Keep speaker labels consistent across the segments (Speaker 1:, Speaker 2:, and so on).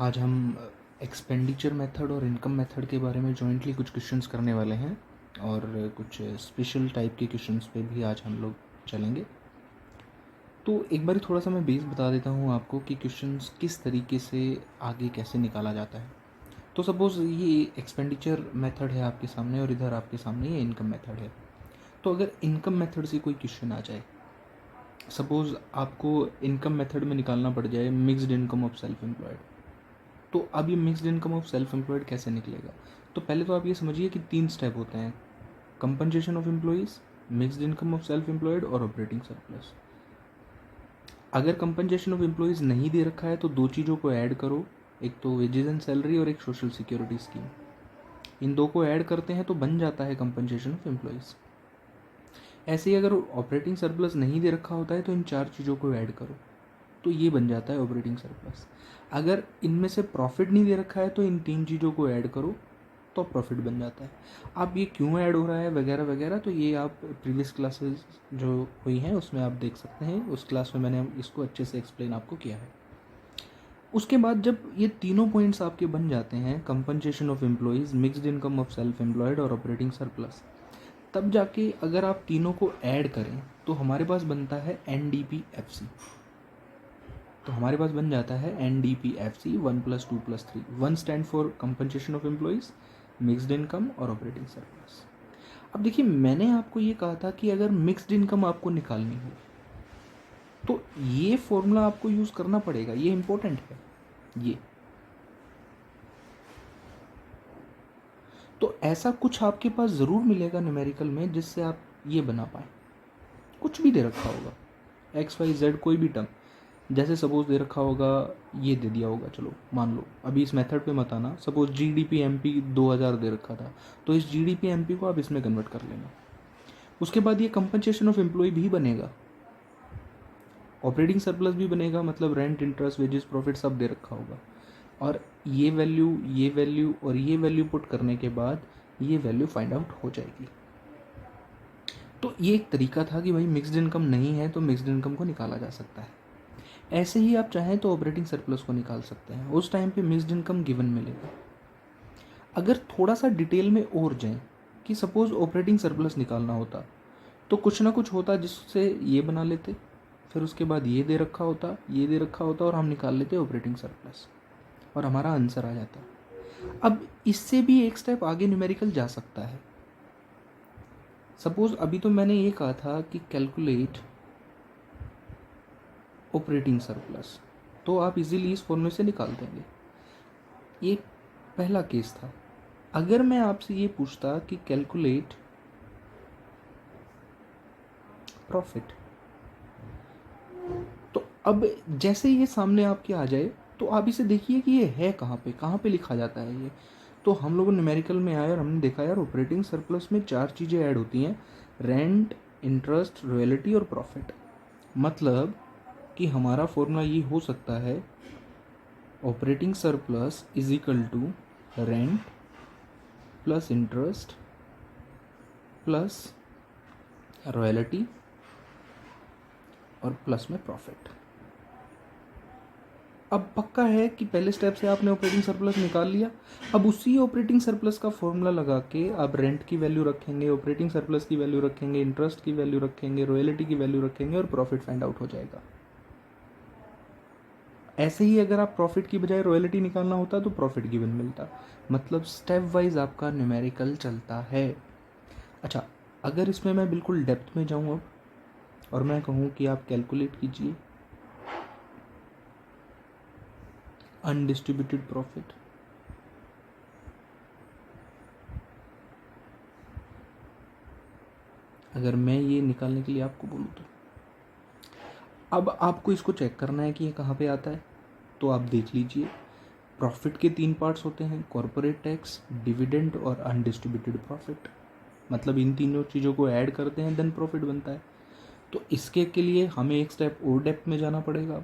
Speaker 1: आज हम expenditure method और इनकम मेथड के बारे में जॉइंटली कुछ क्वेश्चंस करने वाले हैं और कुछ स्पेशल टाइप के क्वेश्चंस पे भी आज हम लोग चलेंगे। तो एक बार थोड़ा सा मैं बेस बता देता हूँ आपको कि क्वेश्चंस किस तरीके से आगे कैसे निकाला जाता है। तो सपोज़ ये एक्सपेंडिचर मेथड है आपके सामने और इधर आपके सामने ये इनकम मेथड है। तो अगर इनकम मेथड से कोई क्वेश्चन आ जाए, सपोज़ आपको इनकम मेथड में निकालना पड़ जाए mixed income of self employed, तो अब ये mixed income of self employed कैसे निकलेगा। तो पहले तो आप ये समझिए कि 3 स्टेप होते हैं: compensation of employees, mixed income of self employed और ऑपरेटिंग सरप्लस। अगर कंपनसेशन ऑफ एम्प्लॉयज़ नहीं दे रखा है तो 2 चीज़ों को ऐड करो, एक तो वेजेस एंड सैलरी और एक सोशल सिक्योरिटी स्कीम। इन 2 को ऐड करते हैं तो बन जाता है कंपनसेशन ऑफ एम्प्लॉयज़। ऐसे ही अगर ऑपरेटिंग सरप्लस नहीं दे रखा होता है तो इन 4 चीज़ों को ऐड करो, तो ये बन जाता है ऑपरेटिंग सरप्लस। अगर इनमें से प्रॉफिट नहीं दे रखा है तो इन 3 चीज़ों को ऐड करो तो प्रॉफिट बन जाता है। अब ये क्यों ऐड हो रहा है वगैरह वगैरह, तो ये आप प्रीवियस क्लासेस जो हुई हैं उसमें आप देख सकते हैं। उस क्लास में मैंने इसको अच्छे से एक्सप्लेन आपको किया है। उसके बाद जब ये तीनों पॉइंट्स आपके बन जाते हैं, compensation of employees, mixed income of self employed और ऑपरेटिंग सरप्लस, तब जाके अगर आप तीनों को ऐड करें तो हमारे पास बनता है NDPFC। तो हमारे पास बन जाता है NDPFC 1+2+3। 1 stand for compensation of employees, mixed income और ऑपरेटिंग सरप्लस। अब देखिए, मैंने आपको ये कहा था कि अगर मिक्स्ड इनकम आपको निकालनी हो तो ये फॉर्मूला आपको यूज़ करना पड़ेगा, ये इंपॉर्टेंट है। ये तो ऐसा कुछ आपके पास ज़रूर मिलेगा न्यूमेरिकल में जिससे आप ये बना पाए। कुछ भी दे रखा होगा, XYZ कोई भी टर्म, जैसे सपोज दे रखा होगा, ये दे दिया होगा, चलो मान लो, अभी इस मेथड पे मत आना, सपोज GDP MP 2000 दे रखा था, तो इस GDP MP को आप इसमें कन्वर्ट कर लेना। उसके बाद ये कंपनसेशन ऑफ एम्प्लॉय भी बनेगा, ऑपरेटिंग सरप्लस भी बनेगा, मतलब रेंट, इंटरेस्ट, वेजेस, प्रॉफिट सब दे रखा होगा। और ये वैल्यू और ये वैल्यू पुट करने के बाद ये वैल्यू फाइंड आउट हो जाएगी। तो ये एक तरीका था कि भाई मिक्स्ड इनकम नहीं है तो मिक्स्ड इनकम को निकाला जा सकता है। ऐसे ही आप चाहें तो ऑपरेटिंग सरप्लस को निकाल सकते हैं, उस टाइम पे मिक्स्ड इनकम गिवन मिलेगा। अगर थोड़ा सा डिटेल में और जाएं कि सपोज ऑपरेटिंग सरप्लस निकालना होता तो कुछ ना कुछ होता जिससे ये बना लेते, फिर उसके बाद ये दे रखा होता, ये दे रखा होता और हम निकाल लेते ऑपरेटिंग सरप्लस और हमारा आंसर आ जाता। अब इससे भी एक स्टेप आगे न्यूमेरिकल जा सकता है। सपोज अभी तो मैंने ये कहा था कि कैलकुलेट ऑपरेटिंग सरप्लस, तो आप इजीली इस फॉर्मूले से निकाल देंगे। ये पहला केस था। अगर मैं आपसे ये पूछता कि कैलकुलेट प्रॉफिट, तो अब जैसे ये सामने आपके आ जाए तो आप इसे देखिए कि ये है कहाँ पे लिखा जाता है ये। तो हम लोग न्यूमेरिकल में आए और हमने देखा यार ऑपरेटिंग सरप्लस में 4 चीज़ें ऐड होती हैं: रेंट, इंटरेस्ट, रॉयल्टी और प्रॉफिट। मतलब कि हमारा फॉर्मूला ये हो सकता है, operating surplus is equal to rent plus interest plus royalty और प्लस में प्रॉफिट। अब पक्का है कि पहले स्टेप से आपने ऑपरेटिंग सरप्लस निकाल लिया। अब उसी ऑपरेटिंग सरप्लस का फॉर्मूला लगा के आप रेंट की वैल्यू रखेंगे, ऑपरेटिंग सरप्लस की वैल्यू रखेंगे, इंटरेस्ट की वैल्यू रखेंगे, रॉयल्टी की वैल्यू रखेंगे और प्रॉफिट फाइंड आउट हो जाएगा। ऐसे ही अगर आप प्रॉफिट की बजाय रॉयल्टी निकालना होता तो प्रॉफिट गिवन मिलता। मतलब स्टेप वाइज आपका न्यूमेरिकल चलता है। अच्छा, अगर इसमें मैं बिल्कुल डेप्थ में जाऊँ अब और मैं कहूँ कि आप कैलकुलेट कीजिए अनडिस्ट्रीब्यूटेड प्रॉफिट, अगर मैं ये निकालने के लिए आपको बोलूँ तो अब आपको इसको चेक करना है कि ये कहाँ पे आता है। तो आप देख लीजिए, प्रॉफिट के 3 पार्ट्स होते हैं: कॉरपोरेट टैक्स, डिविडेंड और अनडिस्ट्रीब्यूटेड प्रॉफिट। मतलब इन तीनों चीज़ों को ऐड करते हैं देन प्रॉफिट बनता है। तो इसके के लिए हमें एक स्टेप और डेप्थ में जाना पड़ेगा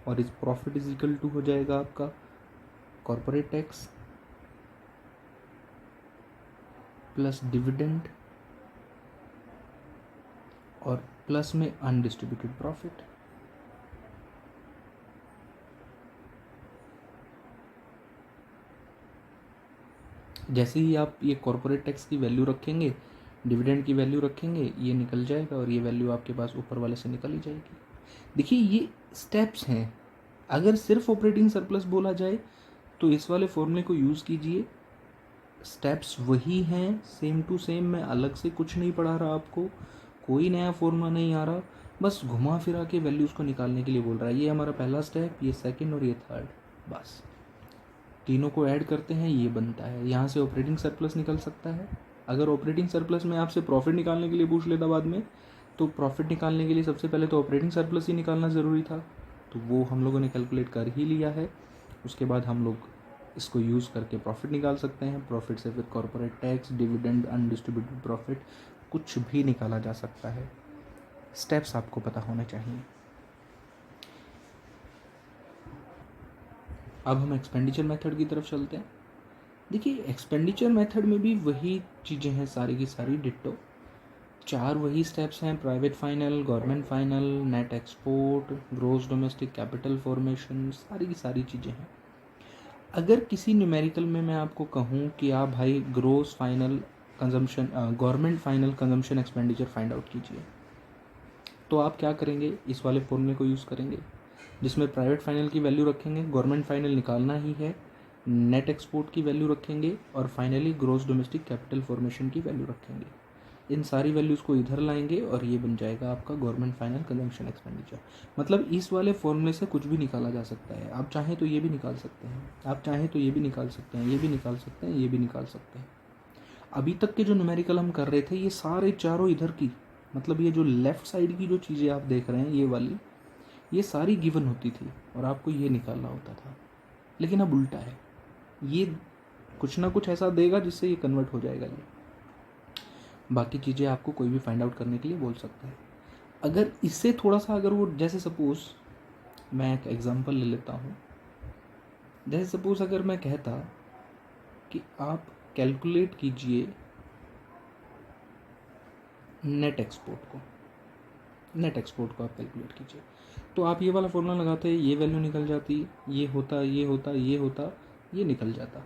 Speaker 1: और इस प्रॉफिट इज इक्वल टू हो जाएगा आपका कॉरपोरेट टैक्स प्लस डिविडेंड और प्लस में अनडिस्ट्रीब्यूटेड प्रॉफिट। जैसे ही आप ये कॉर्पोरेट टैक्स की वैल्यू रखेंगे, डिविडेंड की वैल्यू रखेंगे, ये निकल जाएगा और ये वैल्यू आपके पास ऊपर वाले से निकल ही जाएगी। देखिए ये स्टेप्स हैं। अगर सिर्फ ऑपरेटिंग सरप्लस बोला जाए तो इस वाले फॉर्मूले को यूज़ कीजिए, स्टेप्स वही हैं, सेम टू सेम। मैं अलग से कुछ नहीं पढ़ा रहा आपको, कोई नया फॉर्मूला नहीं आ रहा, बस घुमा फिरा के वैल्यूज़ को निकालने के लिए बोल रहा है। ये हमारा पहला स्टेप, ये सेकंड और ये थर्ड, बस तीनों को ऐड करते हैं, ये बनता है। यहाँ से ऑपरेटिंग सरप्लस निकल सकता है। अगर ऑपरेटिंग सरप्लस में आपसे प्रॉफिट निकालने के लिए पूछ लेता बाद में, तो प्रॉफिट निकालने के लिए सबसे पहले तो ऑपरेटिंग सरप्लस ही निकालना ज़रूरी था, तो वो हम लोगों ने कैलकुलेट कर ही लिया है। उसके बाद हम लोग इसको यूज़ करके प्रॉफिट निकाल सकते हैं। प्रॉफिट से फिर corporate tax, dividend, undistributed profit, कुछ भी निकाला जा सकता है। स्टेप्स आपको पता होने चाहिए। अब हम एक्सपेंडिचर मेथड की तरफ चलते हैं। देखिए एक्सपेंडिचर मेथड में भी वही चीज़ें हैं, सारी की सारी डिट्टो, 4 वही स्टेप्स हैं, private final, government final, net export, gross domestic capital formation, सारी की सारी चीज़ें हैं। अगर किसी न्यूमेरिकल में मैं आपको कहूँ कि आप भाई gross final consumption, government final consumption expenditure find out कीजिए, तो आप क्या करेंगे, इस वाले फॉर्मूले को यूज़ करेंगे जिसमें प्राइवेट फाइनल की वैल्यू रखेंगे, गवर्नमेंट फाइनल निकालना ही है, नेट एक्सपोर्ट की वैल्यू रखेंगे और finally gross domestic capital formation की वैल्यू रखेंगे। इन सारी वैल्यूज़ को इधर लाएंगे और ये बन जाएगा आपका गवर्नमेंट फाइनल कंजम्पशन एक्सपेंडिचर। मतलब इस वाले फॉर्मूले से कुछ भी निकाला जा सकता है। आप चाहें तो ये भी निकाल सकते हैं, आप चाहें तो ये भी निकाल सकते हैं, ये भी निकाल सकते हैं, ये भी निकाल सकते हैं। अभी तक के जो न्यूमेरिकल हम कर रहे थे, ये सारे चारों इधर की, मतलब ये जो लेफ़्ट साइड की जो चीज़ें आप देख रहे हैं ये वाली, ये सारी गिवन होती थी और आपको ये निकालना होता था। लेकिन अब उल्टा है, ये कुछ ना कुछ ऐसा देगा जिससे ये कन्वर्ट हो जाएगा। ये बाकी चीज़ें आपको कोई भी फाइंड आउट करने के लिए बोल सकता है। अगर इससे थोड़ा सा, अगर वो जैसे सपोज़ मैं एक एग्जांपल ले लेता हूँ, जैसे सपोज़ अगर मैं कहता कि आप कैलकुलेट कीजिए नेट एक्सपोर्ट को, नेट एक्सपोर्ट को आप कैलकुलेट कीजिए, तो आप ये वाला फॉर्मूला लगाते, ये वैल्यू निकल जाती, ये होता, ये होता, ये होता, ये निकल जाता।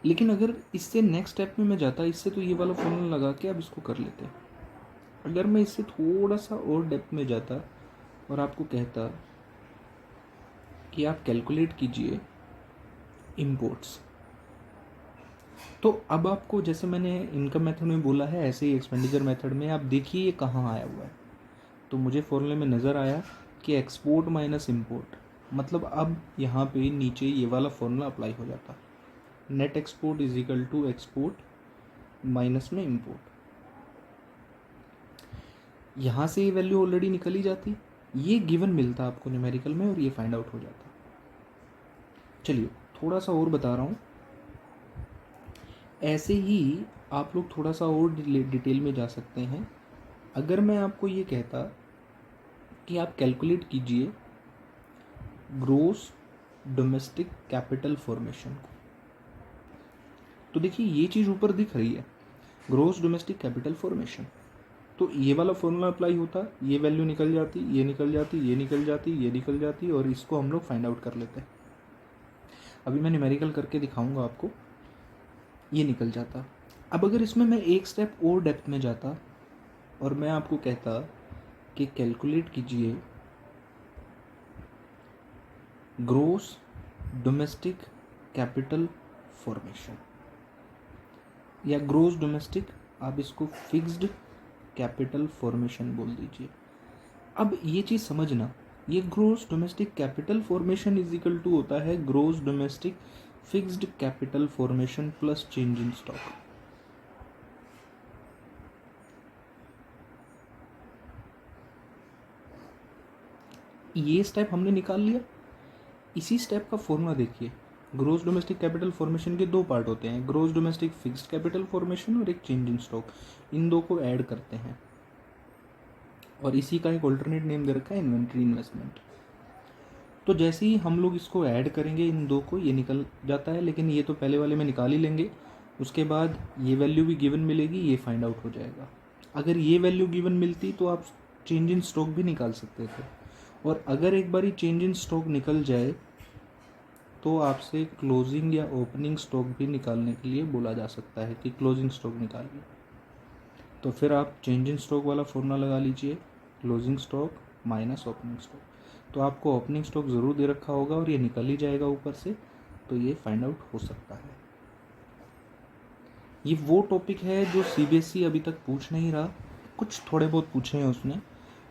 Speaker 1: लेकिन अगर इससे नेक्स्ट स्टेप में मैं जाता, इससे तो ये वाला फॉर्मूला लगा के अब इसको कर लेते। अगर मैं इससे थोड़ा सा और डेप्थ में जाता और आपको कहता कि आप कैलकुलेट कीजिए इंपोर्ट्स, तो अब आपको, जैसे मैंने इनकम मेथड में बोला है, ऐसे ही एक्सपेंडिचर मेथड में आप देखिए ये कहाँ आया हुआ है। तो मुझे फॉर्मूले में नज़र आया कि एक्सपोर्ट माइनस इंपोर्ट, मतलब अब यहाँ पे नीचे ये वाला फॉर्मूला अप्लाई हो जाता, net export is equal to export minus में इंपोर्ट। यहाँ से ये वैल्यू ऑलरेडी निकल ही जाती, ये गिवन मिलता आपको न्यूमेरिकल में और ये फाइंड आउट हो जाता। चलिए थोड़ा सा और बता रहा हूँ, ऐसे ही आप लोग थोड़ा सा और डिटेल में जा सकते हैं। अगर मैं आपको ये कहता कि आप कैलकुलेट कीजिए ग्रोस डोमेस्टिक कैपिटल फॉर्मेशन को, तो देखिए ये चीज़ ऊपर दिख रही है, ग्रोस डोमेस्टिक कैपिटल फॉर्मेशन, तो ये वाला फॉर्मूला अप्लाई होता, ये वैल्यू निकल जाती, ये निकल जाती, ये निकल जाती, ये निकल जाती, और इसको हम लोग फाइंड आउट कर लेते हैं। अभी मैं न्यूमेरिकल करके दिखाऊंगा आपको, ये निकल जाता। अब अगर इसमें मैं एक स्टेप और डेप्थ में जाता और मैं आपको कहता कि कैलकुलेट कीजिए ग्रोस डोमेस्टिक कैपिटल फॉर्मेशन, या ग्रोस डोमेस्टिक, आप इसको फिक्स्ड कैपिटल फॉर्मेशन बोल दीजिए। अब ये चीज़ समझना, ये gross domestic capital formation is equal to होता है gross domestic fixed capital formation plus change in stock. ये स्टेप हमने निकाल लिया। इसी स्टेप का फॉर्मूला देखिए, ग्रोस डोमेस्टिक कैपिटल फॉर्मेशन के दो पार्ट होते हैं, gross domestic fixed capital formation और एक चेंज इन स्टॉक। इन दो को ऐड करते हैं और इसी का एक ऑल्टरनेट नेम दे रखा है इन्वेंट्री इन्वेस्टमेंट। तो जैसे ही हम लोग इसको ऐड करेंगे इन दो को, ये निकल जाता है, लेकिन ये तो पहले वाले में निकाल ही लेंगे। उसके बाद ये वैल्यू भी गिवन मिलेगी, ये फाइंड आउट हो जाएगा। अगर ये वैल्यू गिवन मिलती तो आप चेंज इन स्टॉक भी निकाल सकते थे, और अगर एक बार चेंज इन स्टॉक निकल जाए तो आपसे क्लोजिंग या ओपनिंग स्टॉक भी निकालने के लिए बोला जा सकता है कि क्लोजिंग स्टॉक निकालिए। तो फिर आप चेंज इन स्टॉक वाला फॉर्मूला लगा लीजिए, closing stock minus opening stock. तो आपको ओपनिंग स्टॉक ज़रूर दे रखा होगा और ये निकल ही जाएगा ऊपर से, तो ये फाइंड आउट हो सकता है। ये वो टॉपिक है जो CBSE अभी तक पूछ नहीं रहा, कुछ थोड़े बहुत पूछे हैं उसने,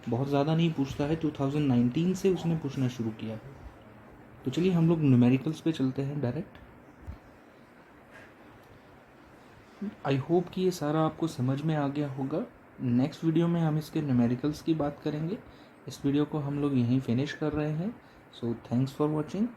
Speaker 1: बहुत ज़्यादा नहीं पूछता है। 2019 से उसने पूछना शुरू किया है। तो चलिए हम लोग न्यूमेरिकल्स पे चलते हैं डायरेक्ट। आई होप कि ये सारा आपको समझ में आ गया होगा। नेक्स्ट वीडियो में हम इसके न्यूमेरिकल्स की बात करेंगे। इस वीडियो को हम लोग यहीं फिनिश कर रहे हैं। So thanks for watching.